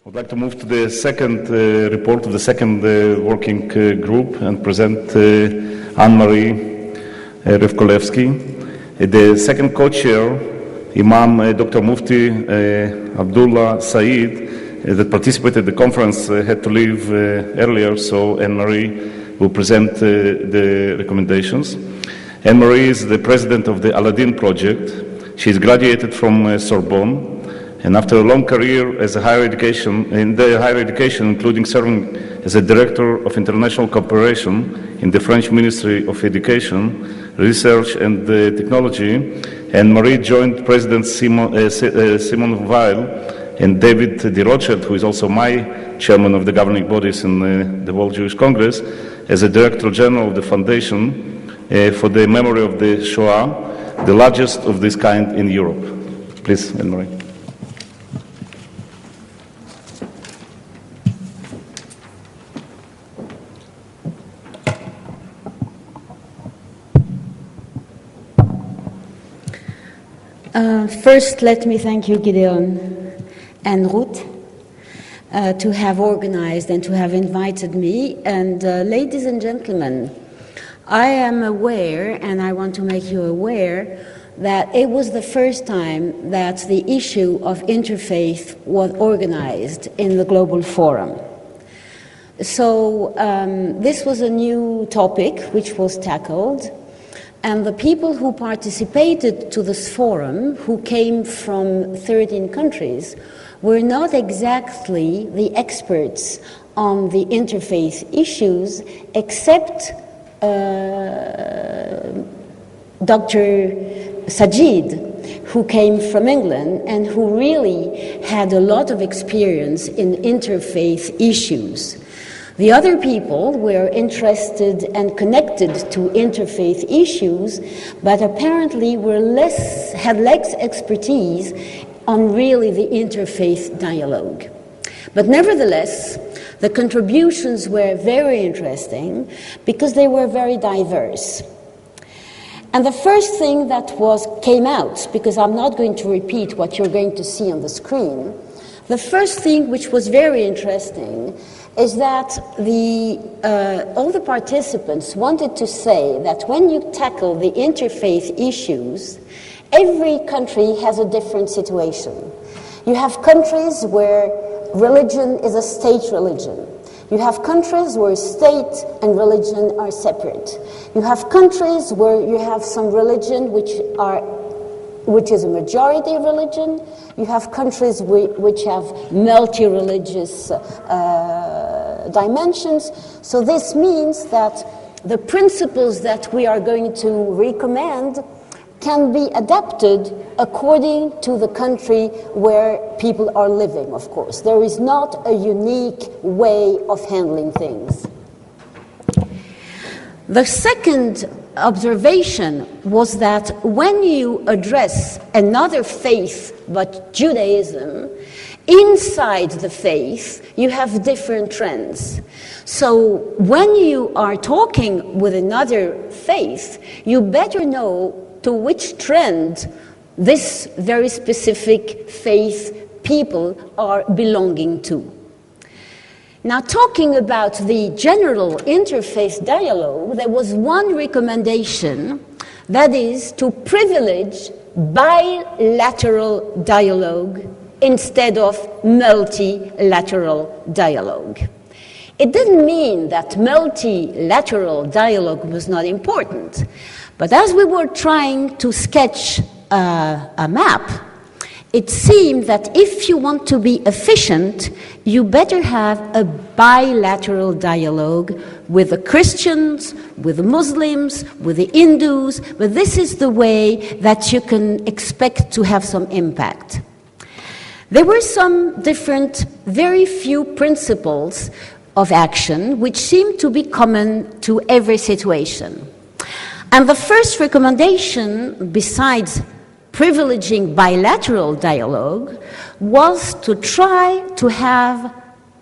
I would like to move to the second report of the second working group and present Anne-Marie Revkolevsky. The second co-chair, Imam Dr. Mufti Abdullah Saeed, that participated in the conference, had to leave earlier, so Anne-Marie will present the recommendations. Anne-Marie is the president of the Aladdin Project. She is graduated from Sorbonne. And after a long career as a higher education, including serving as a director of international cooperation in the French Ministry of Education, Research and Technology, and Marie joined President Simon Weil and David de Rothschild, who is also my chairman of the governing bodies in the World Jewish Congress, as a Director General of the Foundation for the Memory of the Shoah, the largest of this kind in Europe. Please, Anne-Marie. First, let me thank you, Gideon and Ruth, to have organized and to have invited me. And ladies and gentlemen, I am aware, and I want to make you aware, that it was the first time that the issue of interfaith was organized in the Global Forum. So this was a new topic which was tackled. And the people who participated to this forum, who came from 13 countries, were not exactly the experts on the interfaith issues, except Dr. Sajid, who came from England and who really had a lot of experience in interfaith issues. The other people were interested and connected to interfaith issues, but apparently had less expertise on really the interfaith dialogue. But nevertheless, the contributions were very interesting because they were very diverse. And the first thing that came out, because I'm not going to repeat what you're going to see on the screen, the first thing which was very interesting is that all the participants wanted to say that when you tackle the interfaith issues, every country has a different situation. You have countries where religion is a state religion. You have countries where state and religion are separate. You have countries where you have some religion which is a majority religion. You have countries which have multi-religious dimensions. So this means that the principles that we are going to recommend can be adapted according to the country where people are living, of course. There is not a unique way of handling things. The second observation was that when you address another faith but Judaism, inside the faith you have different trends. So when you are talking with another faith, you better know to which trend this very specific faith people are belonging to. Now, talking about the general interfaith dialogue, there was one recommendation, that is to privilege bilateral dialogue instead of multilateral dialogue. It didn't mean that multilateral dialogue was not important, but as we were trying to sketch a map, it seemed that if you want to be efficient, you better have a bilateral dialogue with the Christians, with the Muslims, with the Hindus, but this is the way that you can expect to have some impact. There were some different, very few principles of action which seemed to be common to every situation. And the first recommendation, besides privileging bilateral dialogue, was to try to have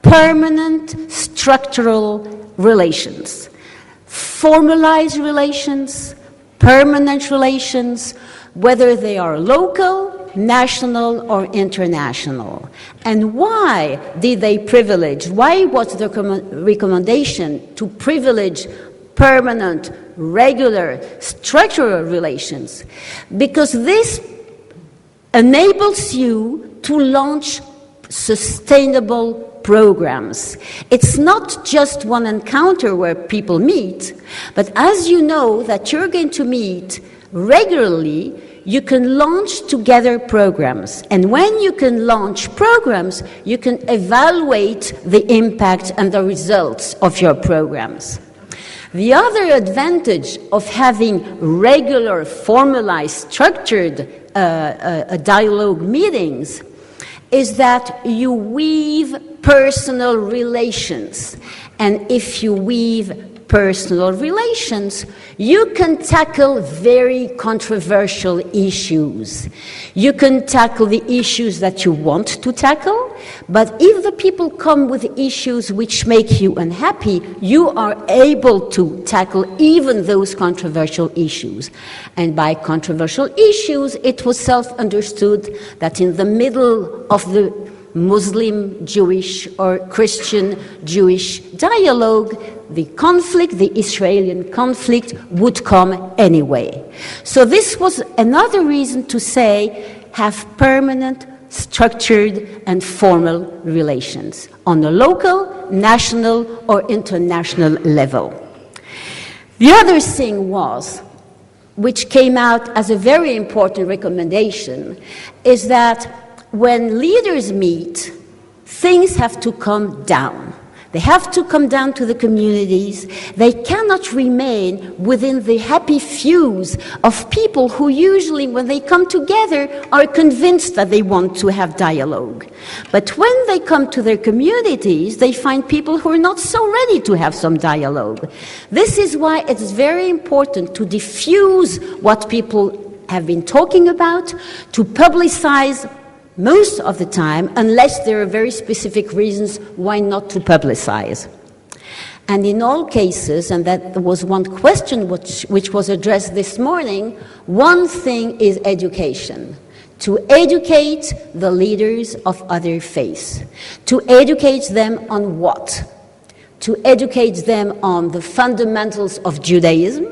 permanent structural relations, formalized relations, permanent relations, whether they are local national or international. And why did they privilege? Why was the recommendation to privilege permanent, regular, structural relations? Because this enables you to launch sustainable programs. It's not just one encounter where people meet, but as you know that you're going to meet regularly, you can launch together programs. And when you can launch programs, you can evaluate the impact and the results of your programs. The other advantage of having regular, formalized, structured dialogue meetings is that you weave personal relations. And if you weave personal relations, you can tackle very controversial issues. You can tackle the issues that you want to tackle, but if the people come with issues which make you unhappy, you are able to tackle even those controversial issues. And by controversial issues, it was self-understood that in the middle of the Muslim, Jewish, or Christian, Jewish dialogue, the conflict, the Israeli conflict, would come anyway. So this was another reason to say have permanent, structured, and formal relations on a local, national, or international level. The other thing was, which came out as a very important recommendation, is that when leaders meet, things have to come down. They have to come down to the communities. They cannot remain within the happy fuse of people who usually, when they come together, are convinced that they want to have dialogue. But when they come to their communities, they find people who are not so ready to have some dialogue. This is why it's very important to diffuse what people have been talking about, to publicize most of the time, unless there are very specific reasons why not to publicize. And in all cases, and that was one question which was addressed this morning, one thing is education. To educate the leaders of other faiths. To educate them on what? To educate them on the fundamentals of Judaism,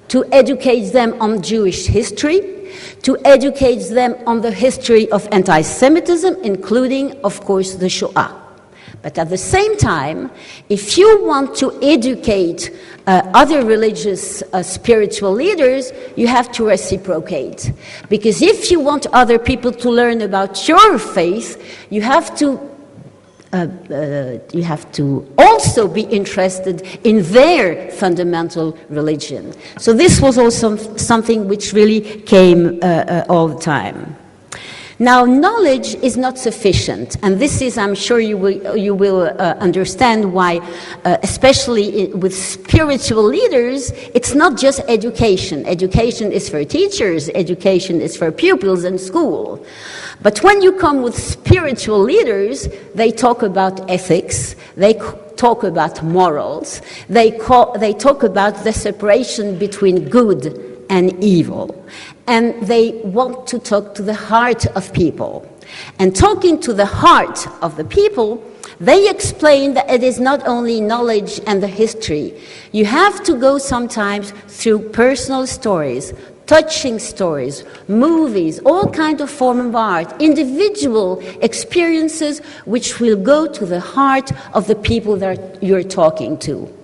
to educate them on Jewish history, to educate them on the history of anti-Semitism, including, of course, the Shoah. But at the same time, if you want to educate other religious, spiritual leaders, you have to reciprocate. Because if you want other people to learn about your faith, you have to also be interested in their fundamental religion. So this was also something which really came all the time. Now, knowledge is not sufficient, and this is, I'm sure you will understand why, especially with spiritual leaders, it's not just education. Education is for teachers, education is for pupils in school. But when you come with spiritual leaders, they talk about ethics, they talk about morals, they talk about the separation between good and evil. And they want to talk to the heart of people. And talking to the heart of the people, they explain that it is not only knowledge and the history. You have to go sometimes through personal stories, touching stories, movies, all kinds of form of art, individual experiences which will go to the heart of the people that you're talking to.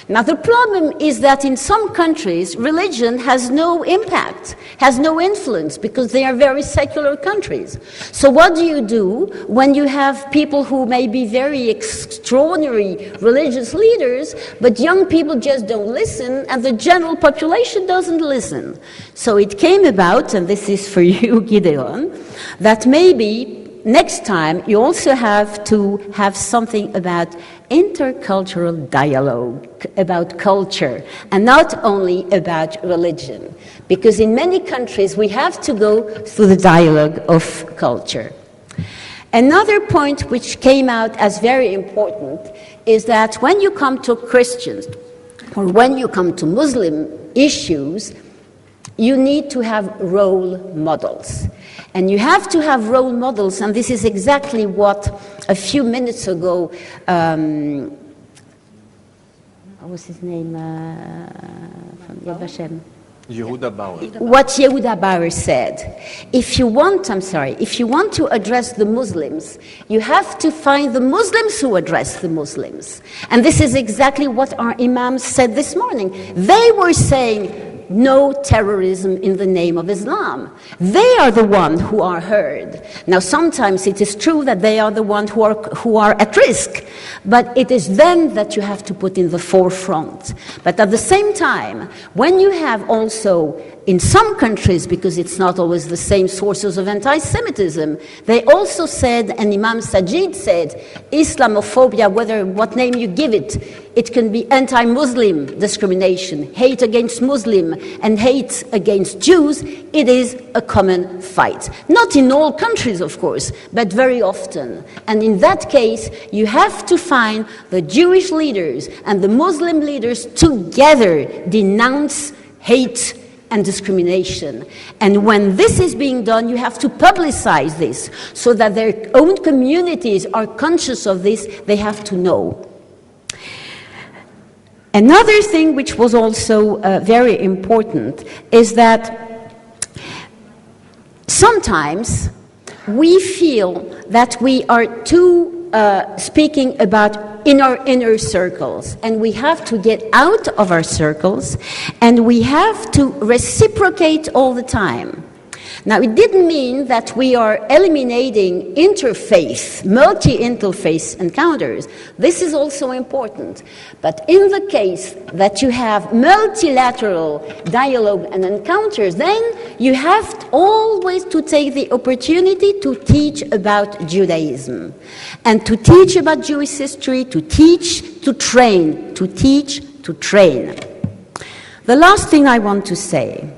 Now, the problem is that in some countries, religion has no impact, has no influence, because they are very secular countries. So what do you do when you have people who may be very extraordinary religious leaders, but young people just don't listen, and the general population doesn't listen? So it came about, and this is for you, Gideon, that maybe next time you also have to have something about intercultural dialogue, about culture, and not only about religion. Because in many countries we have to go through the dialogue of culture. Another point which came out as very important is that when you come to Christians, or when you come to Muslim issues, you need to have role models. And you have to have role models, and this is exactly what a few minutes ago, what was his name? From Yad Vashem? Yehuda Bauer. What Yehuda Bauer said. If you want to address the Muslims, you have to find the Muslims who address the Muslims. And this is exactly what our imams said this morning. They were saying, no terrorism in the name of Islam. They are the ones who are heard. Now, sometimes it is true that they are the ones who are at risk, but it is them that you have to put in the forefront. But at the same time, when you have also, in some countries, because it's not always the same sources of anti-Semitism, they also said, and Imam Sajid said, Islamophobia, what name you give it, it can be anti-Muslim discrimination, hate against Muslim, and hate against Jews. It is a common fight. Not in all countries, of course, but very often. And in that case, you have to find the Jewish leaders and the Muslim leaders together denounce hate and discrimination. And when this is being done, you have to publicize this so that their own communities are conscious of this. They have to know. Another thing which was also very important is that sometimes we feel that we are too speaking about in our inner circles, and we have to get out of our circles, and we have to reciprocate all the time. Now, it didn't mean that we are eliminating interfaith, multi-interfaith encounters. This is also important. But in the case that you have multilateral dialogue and encounters, then you have always to take the opportunity to teach about Judaism and to teach about Jewish history, to teach, to train, to teach, to train. The last thing I want to say,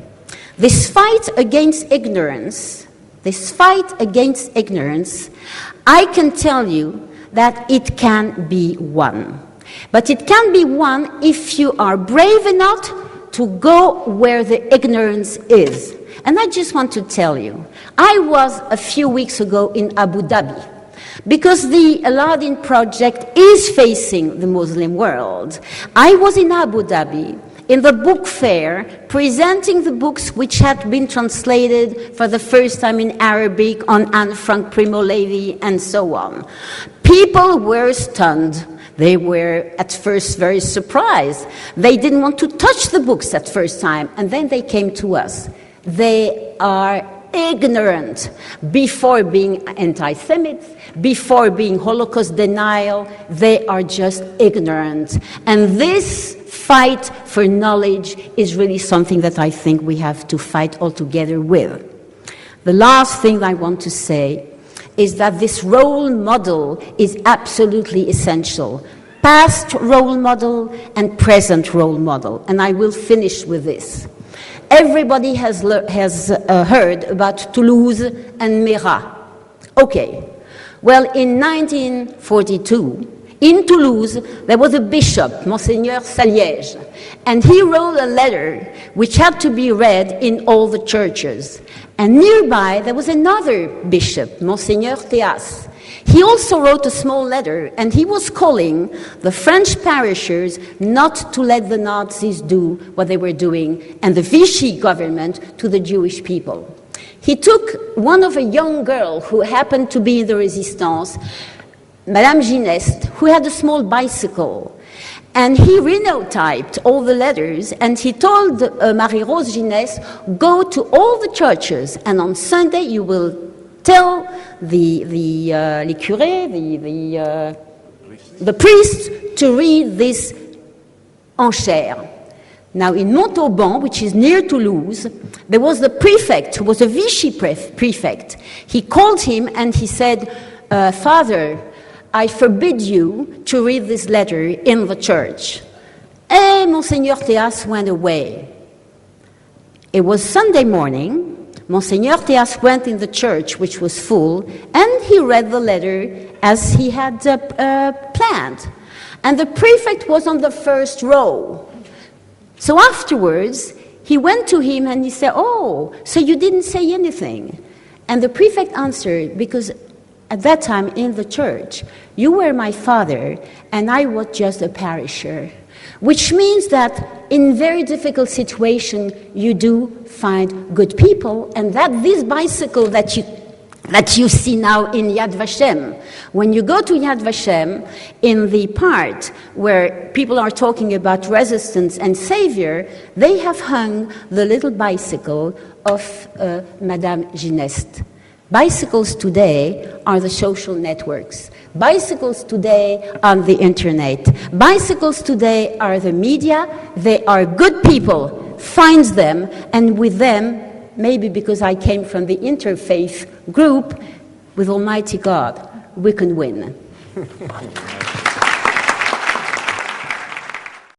this fight against ignorance, I can tell you that it can be won. But it can be won if you are brave enough to go where the ignorance is. And I just want to tell you, I was a few weeks ago in Abu Dhabi, because the Aladdin project is facing the Muslim world. I was in Abu Dhabi in the book fair, presenting the books which had been translated for the first time in Arabic on Anne Frank, Primo Levi, and so on. People were stunned. They were at first very surprised. They didn't want to touch the books at first time, and then they came to us. They are ignorant before being anti-Semites, before being Holocaust denial. They are just ignorant. And this fight for knowledge is really something that I think we have to fight all together with. The last thing I want to say is that this role model is absolutely essential. Past role model and present role model. And I will finish with this. Everybody has heard about Toulouse and Mérat. Okay. Well, in 1942, in Toulouse, there was a bishop, Monseigneur Saliège, and he wrote a letter which had to be read in all the churches. And nearby, there was another bishop, Monseigneur Théas. He also wrote a small letter, and he was calling the French parishioners not to let the Nazis do what they were doing, and the Vichy government to the Jewish people. He took one of a young girl who happened to be in the Resistance, Madame Gineste, who had a small bicycle, and he renotyped all the letters, and he told Marie-Rose Gineste, go to all the churches, and on Sunday you will tell the curés, the priests, to read this enchère. Now, in Montauban, which is near Toulouse, there was the prefect, who was a Vichy prefect. He called him and he said, Father, I forbid you to read this letter in the church. And Monseigneur Théas went away. It was Sunday morning. Monseigneur Théas went in the church, which was full, and he read the letter as he had planned. And the prefect was on the first row. So afterwards, he went to him and he said, "Oh, so you didn't say anything?" And the prefect answered, "Because at that time in the church, you were my father and I was just a parisher." Which means that in very difficult situations, you do find good people, and that this bicycle that you see now in Yad Vashem, when you go to Yad Vashem, in the part where people are talking about resistance and savior, they have hung the little bicycle of Madame Gineste. Bicycles today are the social networks. Bicycles today are the internet. Bicycles today are the media. They are good people. Find them, and with them, maybe because I came from the interfaith group, with Almighty God, we can win.